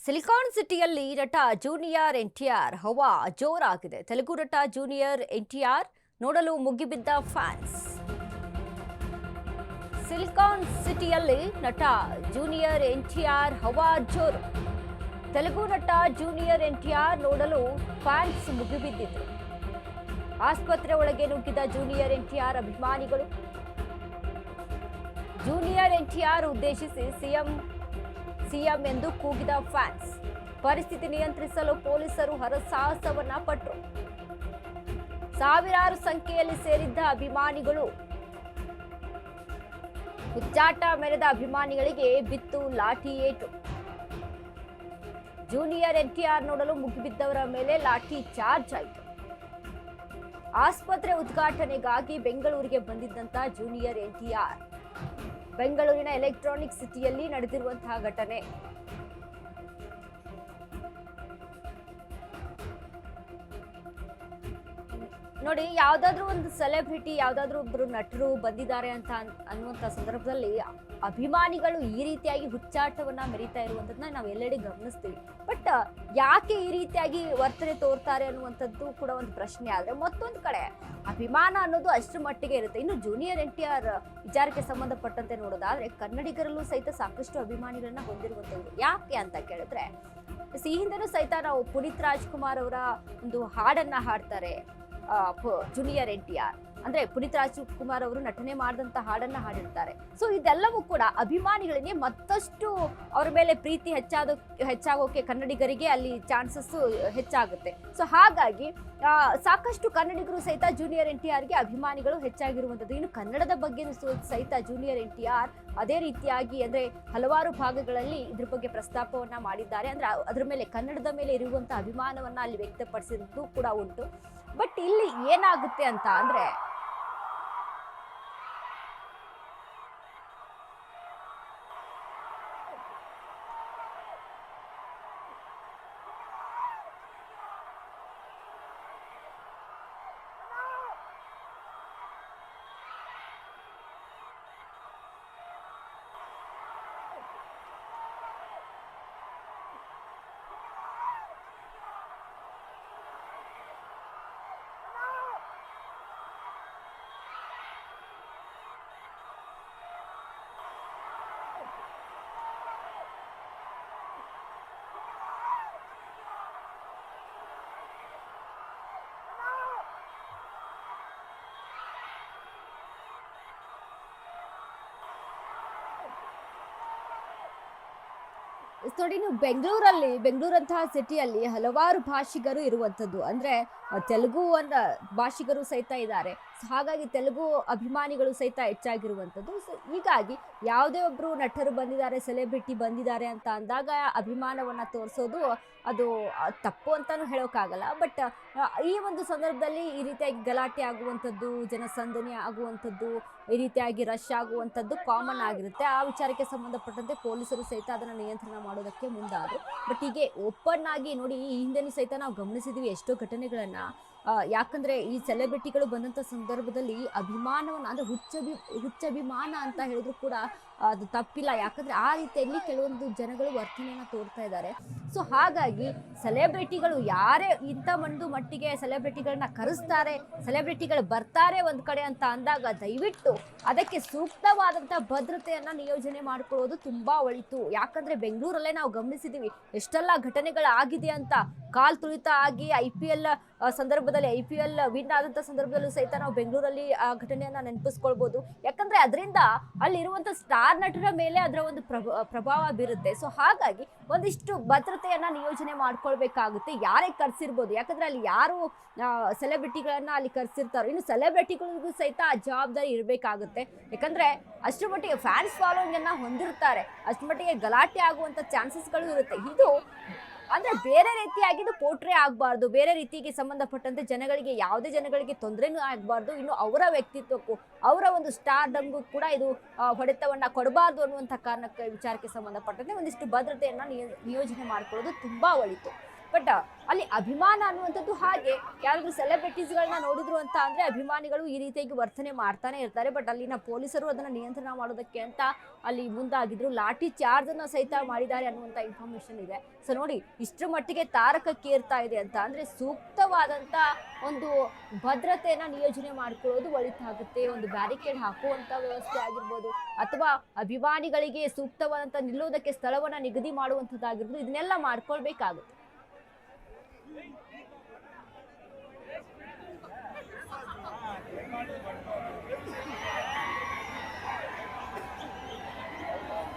Silicon ಸಿಟಿಯಲ್ಲಿ ನಟ junior NTR ಹವಾ ಜೋರಾಗಿದೆ. ತೆಲುಗು ನಟ ಜೂನಿಯರ್ ಎನ್ಟಿಆರ್ ನೋಡಲು ಮುಗಿಬಿದ್ದ ಫ್ಯಾನ್ಸ್. ಸಿಲಿಕಾನ್ ಸಿಟಿಯಲ್ಲಿ ನಟ ಜೂನಿಯರ್ ಎನ್ಟಿಆರ್ ಹವಾ ಜೋರು. ತೆಲುಗು ನಟ ಜೂನಿಯರ್ ಎನ್ಟಿಆರ್ ನೋಡಲು ಫ್ಯಾನ್ಸ್ ಮುಗಿಬಿದ್ದಿದ್ರು. ಆಸ್ಪತ್ರೆ ಒಳಗೆ ನುಗ್ಗಿದ ಜೂನಿಯರ್ ಎನ್ಟಿಆರ್ ಅಭಿಮಾನಿಗಳು. ಜೂನಿಯರ್ ಎನ್ಟಿಆರ್ ಉದ್ದೇಶಿಸಿ ಸಿಎಂ ಎಂದು ಕೂಗಿದ ಫ್ಯಾನ್ಸ್. ಪರಿಸ್ಥಿತಿ ನಿಯಂತ್ರಿಸಲು ಪೊಲೀಸರು ಹರಸಾಹಸವನ್ನ ಪಟ್ಟರು. ಸಾವಿರಾರು ಸಂಖ್ಯೆಯಲ್ಲಿ ಸೇರಿದ್ದ ಅಭಿಮಾನಿಗಳು. ಹುಚ್ಚಾಟ ಮೆರೆದ ಅಭಿಮಾನಿಗಳಿಗೆ ಬಿತ್ತು ಲಾಠಿ ಏಟು. ಜೂನಿಯರ್ ಎನ್ಟಿಆರ್ ನೋಡಲು ಮುಗಿಬಿದ್ದವರ ಮೇಲೆ ಲಾಠಿ ಚಾರ್ಜ್ ಆಯಿತು. ಆಸ್ಪತ್ರೆ ಉದ್ಘಾಟನೆಗಾಗಿ ಬೆಂಗಳೂರಿಗೆ ಬಂದಿದ್ದಂತ ಜೂನಿಯರ್ ಎನ್ಟಿಆರ್ ಬೆಂಗಳೂರಿನ ಎಲೆಕ್ಟ್ರಾನಿಕ್ ಸಿಟಿಯಲ್ಲಿ ನಡೆದಿರುವಂತಹ ಘಟನೆ. ನೋಡಿ, ಯಾವ್ದಾದ್ರು ಒಂದು ಸೆಲೆಬ್ರಿಟಿ, ಯಾವ್ದಾದ್ರು ಒಬ್ರು ನಟರು ಬಂದಿದ್ದಾರೆ ಅಂತ ಅನ್ನುವಂತ ಸಂದರ್ಭದಲ್ಲಿ ಅಭಿಮಾನಿಗಳು ಈ ರೀತಿಯಾಗಿ ಹುಚ್ಚಾಟವನ್ನ ಮೆರೀತಾ ಇರುವಂತದನ್ನ ನಾವು ಎಲ್ಲೆಡೆ ಗಮನಿಸ್ತೀವಿ. ಬಟ್ ಯಾಕೆ ಈ ರೀತಿಯಾಗಿ ವರ್ತನೆ ತೋರ್ತಾರೆ ಅನ್ನುವಂಥದ್ದು ಕೂಡ ಒಂದು ಪ್ರಶ್ನೆ. ಆದ್ರೆ ಮತ್ತೊಂದು ಕಡೆ ಅಭಿಮಾನ ಅನ್ನೋದು ಅಷ್ಟರ ಮಟ್ಟಿಗೆ ಇರುತ್ತೆ. ಇನ್ನು ಜೂನಿಯರ್ ಎನ್ಟಿಆರ್ ವಿಚಾರಕ್ಕೆ ಸಂಬಂಧಪಟ್ಟಂತೆ ನೋಡೋದಾದ್ರೆ ಕನ್ನಡಿಗರಲ್ಲೂ ಸಹಿತ ಸಾಕಷ್ಟು ಅಭಿಮಾನಿಗಳನ್ನ ಹೊಂದಿರುವಂತದ್ದು. ಯಾಕೆ ಅಂತ ಕೇಳಿದ್ರೆ, ಈ ಹಿಂದೆನೂ ಸಹಿತ ನಾವು ಪುನೀತ್ ರಾಜ್ಕುಮಾರ್ ಅವರ ಒಂದು ಹಾಡನ್ನ ಹಾಡ್ತಾರೆ ಜೂನಿಯರ್ ಎನ್ಟಿಆರ್. ಅಂದ್ರೆ ಪುನೀತ್ ರಾಜ್ಕುಮಾರ್ ಅವರು ನಟನೆ ಮಾಡಿದಂತ ಹಾಡನ್ನ ಹಾಡಿರ್ತಾರೆ. ಸೊ ಇದೆಲ್ಲವೂ ಕೂಡ ಅಭಿಮಾನಿಗಳಿಗೆ ಮತ್ತಷ್ಟು ಅವರ ಮೇಲೆ ಪ್ರೀತಿ ಹೆಚ್ಚಾಗೋಕೆ ಕನ್ನಡಿಗರಿಗೆ ಅಲ್ಲಿ ಚಾನ್ಸಸ್ ಹೆಚ್ಚಾಗುತ್ತೆ. ಸೊ ಹಾಗಾಗಿ ಸಾಕಷ್ಟು ಕನ್ನಡಿಗರು ಸಹಿತ ಜೂನಿಯರ್ ಎನ್ಟಿಆರ್ಗೆ ಅಭಿಮಾನಿಗಳು ಹೆಚ್ಚಾಗಿರುವಂಥದ್ದು. ಇನ್ನು ಕನ್ನಡದ ಬಗ್ಗೆ ಸಹಿತ ಜೂನಿಯರ್ ಎನ್ಟಿಆರ್ ಅದೇ ರೀತಿಯಾಗಿ ಅಂದ್ರೆ ಹಲವಾರು ಭಾಗಗಳಲ್ಲಿ ಇದ್ರ ಬಗ್ಗೆ ಪ್ರಸ್ತಾಪವನ್ನ ಮಾಡಿದ್ದಾರೆ. ಅಂದ್ರೆ ಅದ್ರ ಮೇಲೆ, ಕನ್ನಡದ ಮೇಲೆ ಇರುವಂತಹ ಅಭಿಮಾನವನ್ನ ಅಲ್ಲಿ ವ್ಯಕ್ತಪಡಿಸಿದ್ದು ಕೂಡ ಉಂಟು. ಬಟ್ ಇಲ್ಲಿ ಏನಾಗುತ್ತೆ ಅಂತ ಅಂದ್ರೆ, ನೋಡಿ, ನೀವು ಬೆಂಗಳೂರಂತಹ ಸಿಟಿಯಲ್ಲಿ ಹಲವಾರು ಭಾಷಿಗರು ಇರುವಂಥದ್ದು. ಅಂದ್ರೆ ತೆಲುಗು ಭಾಷಿಗರು ಸಹಿತ ಇದ್ದಾರೆ. ಹಾಗಾಗಿ ತೆಲುಗು ಅಭಿಮಾನಿಗಳು ಸಹಿತ ಹೆಚ್ಚಾಗಿರುವಂಥದ್ದು. ಸೊ ಹೀಗಾಗಿ ಯಾವುದೇ ಒಬ್ರು ನಟರು ಬಂದಿದ್ದಾರೆ, ಸೆಲೆಬ್ರಿಟಿ ಬಂದಿದ್ದಾರೆ ಅಂತ ಅಂದಾಗ ಅಭಿಮಾನವನ್ನ ತೋರಿಸೋದು ಅದು ತಪ್ಪು ಅಂತಾನು ಹೇಳೋಕ್ಕಾಗಲ್ಲ. ಬಟ್ ಈ ಒಂದು ಸಂದರ್ಭದಲ್ಲಿ ಈ ರೀತಿಯಾಗಿ ಗಲಾಟೆ ಆಗುವಂಥದ್ದು, ಜನಸಂದಣಿ ಆಗುವಂಥದ್ದು, ಈ ರೀತಿಯಾಗಿ ರಶ್ ಆಗುವಂಥದ್ದು ಕಾಮನ್ ಆಗಿರುತ್ತೆ. ಆ ವಿಚಾರಕ್ಕೆ ಸಂಬಂಧಪಟ್ಟಂತೆ ಪೊಲೀಸರು ಸಹಿತ ಅದನ್ನು ನಿಯಂತ್ರಣ ಮಾಡೋದಕ್ಕೆ ಮುಂದಾದರು. ಬಟ್ ಹೀಗೆ ಓಪನ್ ಆಗಿ ನೋಡಿ, ಈ ಹಿಂದೆನೂ ಸಹಿತ ನಾವು ಗಮನಿಸಿದ್ವಿ ಎಷ್ಟೋ ಘಟನೆಗಳನ್ನ. ಯಾಕಂದ್ರೆ ಈ ಸೆಲೆಬ್ರಿಟಿಗಳು ಬಂದಂಥ ಸಂದರ್ಭದಲ್ಲಿ ಅಭಿಮಾನವನ್ನು, ಅಂದ್ರೆ ಹುಚ್ಚಭಿಮಾನ ಅಂತ ಹೇಳಿದ್ರು ಕೂಡ ಅದು ತಪ್ಪಿಲ್ಲ. ಯಾಕಂದ್ರೆ ಆ ರೀತಿಯಲ್ಲಿ ಕೆಲವೊಂದು ಜನಗಳು ವರ್ತನೆಯನ್ನ ತೋರ್ತಾ ಇದ್ದಾರೆ. ಸೊ ಹಾಗಾಗಿ ಸೆಲೆಬ್ರಿಟಿಗಳು ಯಾರೇ ಇಂಥ ಒಂದು ಮಟ್ಟಿಗೆ ಸೆಲೆಬ್ರಿಟಿಗಳನ್ನ ಕರೆಸ್ತಾರೆ, ಸೆಲೆಬ್ರಿಟಿಗಳು ಬರ್ತಾರೆ ಒಂದ್ ಕಡೆ ಅಂತ ಅಂದಾಗ ದಯವಿಟ್ಟು ಅದಕ್ಕೆ ಸೂಕ್ತವಾದಂಥ ಭದ್ರತೆಯನ್ನ ನಿಯೋಜನೆ ಮಾಡ್ಕೊಳ್ಳೋದು ತುಂಬಾ ಒಳಿತು. ಯಾಕಂದ್ರೆ ಬೆಂಗಳೂರಲ್ಲೇ ನಾವು ಗಮನಿಸಿದೀವಿ ಎಷ್ಟೆಲ್ಲ ಘಟನೆಗಳಾಗಿದೆ ಅಂತ. ಕಾಲ್ ತುಳಿತ ಆಗಿ IPL ಸಂದರ್ಭದಲ್ಲಿ IPL ವಿನ್ ಆದಂಥ ಸಂದರ್ಭದಲ್ಲೂ ಸಹಿತ ನಾವು ಬೆಂಗಳೂರಲ್ಲಿ ಆ ಘಟನೆಯನ್ನ ನೆನಪಿಸ್ಕೊಳ್ಬೋದು. ಯಾಕಂದ್ರೆ ಅದರಿಂದ ಅಲ್ಲಿರುವಂಥ ಸ್ಟಾರ್ ನಟರ ಮೇಲೆ ಅದರ ಒಂದು ಪ್ರಭಾವ ಬೀರುತ್ತೆ. ಸೊ ಹಾಗಾಗಿ ಒಂದಿಷ್ಟು ಭದ್ರತೆಯನ್ನ ನಿಯೋಜನೆ ಮಾಡ್ಕೊಳ್ಬೇಕಾಗುತ್ತೆ. ಯಾರೇ ಕರ್ಸಿರ್ಬೋದು, ಯಾಕಂದ್ರೆ ಅಲ್ಲಿ ಯಾರು ಸೆಲೆಬ್ರಿಟಿಗಳನ್ನ ಅಲ್ಲಿ ಕರ್ಸಿರ್ತಾರೋ, ಇನ್ನು ಸೆಲೆಬ್ರಿಟಿಗಳಿಗೂ ಸಹಿತ ಆ ಜವಾಬ್ದಾರಿ ಇರಬೇಕಾಗುತ್ತೆ. ಯಾಕಂದ್ರೆ ಅಷ್ಟರ ಮಟ್ಟಿಗೆ ಫ್ಯಾನ್ಸ್ ಫಾಲೋಯಿಂಗ್ ಅನ್ನ ಹೊಂದಿರ್ತಾರೆ, ಅಷ್ಟರ ಮಟ್ಟಿಗೆ ಗಲಾಟೆ ಆಗುವಂತ ಚಾನ್ಸಸ್ಗಳು ಇರುತ್ತೆ. ಇದು ಅಂದ್ರೆ ಬೇರೆ ರೀತಿಯಾಗಿದ್ದು ಪೋಟ್ರೆ ಆಗಬಾರ್ದು, ಬೇರೆ ರೀತಿಗೆ ಸಂಬಂಧಪಟ್ಟಂತೆ ಯಾವುದೇ ಜನಗಳಿಗೆ ತೊಂದರೆನೂ ಆಗಬಾರ್ದು. ಇನ್ನು ಅವರ ವ್ಯಕ್ತಿತ್ವಕ್ಕೂ ಅವರ ಒಂದು ಸ್ಟಾರ್ಡಮ್ಗೂ ಕೂಡ ಇದು ಹೊಡೆತವನ್ನ ಕೊಡಬಾರ್ದು ಅನ್ನುವಂಥ ಕಾರಣಕ್ಕೆ ವಿಚಾರಕ್ಕೆ ಸಂಬಂಧಪಟ್ಟಂತೆ ಒಂದಿಷ್ಟು ಭದ್ರತೆಯನ್ನ ನಿಯೋಜನೆ ಮಾಡ್ಕೊಳ್ಳೋದು ತುಂಬಾ ಒಳಿತು. ಬಟ್ ಅಲ್ಲಿ ಅಭಿಮಾನ ಅನ್ನುವಂಥದ್ದು ಹಾಗೆ ಯಾರಾದ್ರೂ ಸೆಲೆಬ್ರಿಟೀಸ್ಗಳನ್ನ ನೋಡಿದ್ರು ಅಂತ ಅಂದ್ರೆ ಅಭಿಮಾನಿಗಳು ಈ ರೀತಿಯಾಗಿ ವರ್ತನೆ ಮಾಡ್ತಾನೆ ಇರ್ತಾರೆ. ಬಟ್ ಅಲ್ಲಿನ ಪೊಲೀಸರು ಅದನ್ನ ನಿಯಂತ್ರಣ ಮಾಡೋದಕ್ಕೆ ಅಂತ ಅಲ್ಲಿ ಮುಂದಾಗಿದ್ರು, ಲಾಠಿ ಚಾರ್ಜ್ ಅನ್ನ ಸಹಿತ ಮಾಡಿದ್ದಾರೆ ಅನ್ನುವಂತ ಇನ್ಫಾರ್ಮೇಶನ್ ಇದೆ. ಸೊ ನೋಡಿ, ಇಷ್ಟರ ಮಟ್ಟಿಗೆ ತಾರಕಕ್ಕೇರ್ತಾ ಇದೆ ಅಂತ ಅಂದ್ರೆ ಸೂಕ್ತವಾದಂತ ಒಂದು ಭದ್ರತೆಯನ್ನ ನಿಯೋಜನೆ ಮಾಡ್ಕೊಳ್ಳೋದು ಒಳಿತಾಗುತ್ತೆ. ಒಂದು ಬ್ಯಾರಿಕೇಡ್ ಹಾಕುವಂತ ವ್ಯವಸ್ಥೆ ಆಗಿರ್ಬೋದು, ಅಥವಾ ಅಭಿಮಾನಿಗಳಿಗೆ ಸೂಕ್ತವಾದಂತ ನಿಲ್ಲೋದಕ್ಕೆ ಸ್ಥಳವನ್ನ ನಿಗದಿ ಮಾಡುವಂಥದ್ದಾಗಿರ್ಬೋದು, ಇದನ್ನೆಲ್ಲ ಮಾಡ್ಕೊಳ್ಬೇಕಾಗುತ್ತೆ.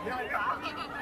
Yeah, yeah.